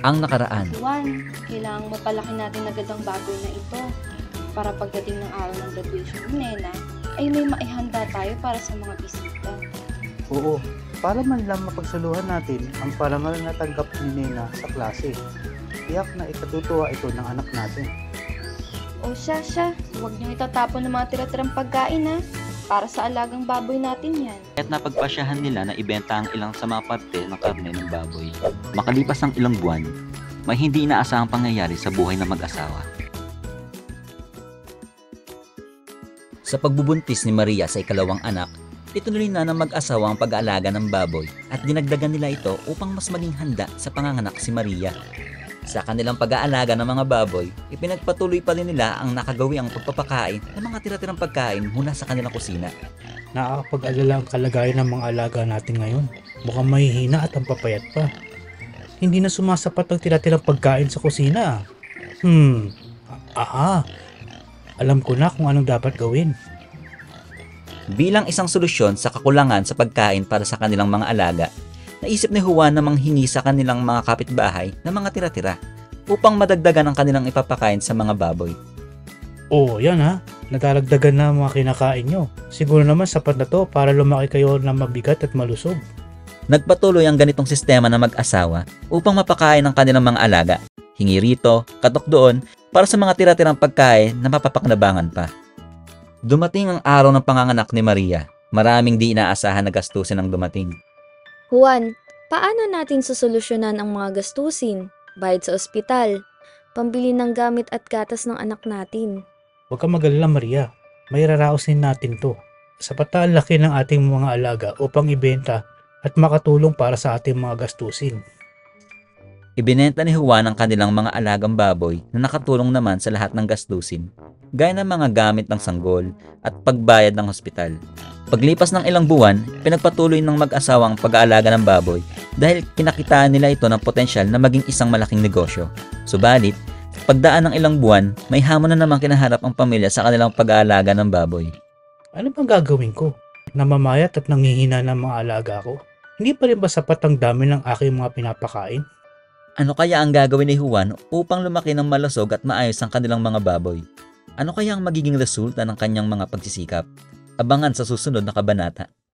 Ang nakaraan. Juan, kailangang mapalaki natin agad ang baboy na ito para pagdating ng araw ng graduation ni Nena, ay may maihanda tayo para sa mga bisita. Oo, para man lang mapagsaluhan natin ang parangal na tanggap ni Nena sa klase. Tiyak na ikatutuwa ito ng anak natin. O siya, huwag niyong itatapon ng mga tira-tirang pagkain ha. Para sa alagang baboy natin yan. Kaya't napagpasyahan nila na ibenta ang ilang sa mga parte ng karne ng baboy. Makalipas ang ilang buwan, may hindi inaasahang pangyayari sa buhay ng mag-asawa. Sa pagbubuntis ni Maria sa ikalawang anak, itinuloy na ng mag-asawa ang pag-aalaga ng baboy at dinagdagan nila ito upang mas maging handa sa panganganak si Maria. Sa kanilang pag-aalaga ng mga baboy, ipinagpatuloy pa rin nila ang nakagawiang pagpapakain ng mga tira-tirang pagkain mula sa kanilang kusina. Nakakapag-alala ang kalagayan ng mga alaga natin ngayon. Mukhang mahihina at ang papayat pa. Hindi na sumasapat ang tira-tirang pagkain sa kusina. Alam ko na kung anong dapat gawin. Bilang isang solusyon sa kakulangan sa pagkain para sa kanilang mga alaga, naisip ni Juan na manghingi sa kanilang mga kapitbahay ng mga tira-tira upang madagdagan ang kanilang ipapakain sa mga baboy. Oo, yan ha. Nadadagdagan na ang mga kinakain nyo. Siguro naman sapat na to para lumaki kayo na mabigat at malusog. Nagpatuloy ang ganitong sistema ng mag-asawa upang mapakain ang kanilang mga alaga. Hingi rito, katok doon, para sa mga tira-tirang pagkain na mapapakinabangan pa. Dumating ang araw ng panganganak ni Maria. Maraming di inaasahan na gastusin ang dumating. Juan, paano natin susolusyonan ang mga gastusin? Bayad sa ospital, pambili ng gamit at gatas ng anak natin. Huwag ka mag-alala, Maria. May raraosin natin to. Sapat na ang laki ng ating mga alaga upang ibenta at makatulong para sa ating mga gastusin. Ibinenta ni Juan ang kanilang mga alagang baboy na nakatulong naman sa lahat ng gastusin, gaya ng mga gamit ng sanggol at pagbayad ng hospital. Paglipas ng ilang buwan, pinagpatuloy ng mag-asawa ang pag-aalaga ng baboy dahil kinakitaan nila ito ng potensyal na maging isang malaking negosyo. Subalit, pagdaan ng ilang buwan, may hamon na naman kinaharap ang pamilya sa kanilang pag-aalaga ng baboy. Ano bang gagawin ko? Namamayat at nanghihina ng mga alaga ko? Hindi pa rin ba sapat ang dami ng aking mga pinapakain? Ano kaya ang gagawin ni Juan upang lumaki ng malusog at maayos ang kanilang mga baboy? Ano kaya ang magiging resulta ng kanyang mga pagsisikap? Abangan sa susunod na kabanata.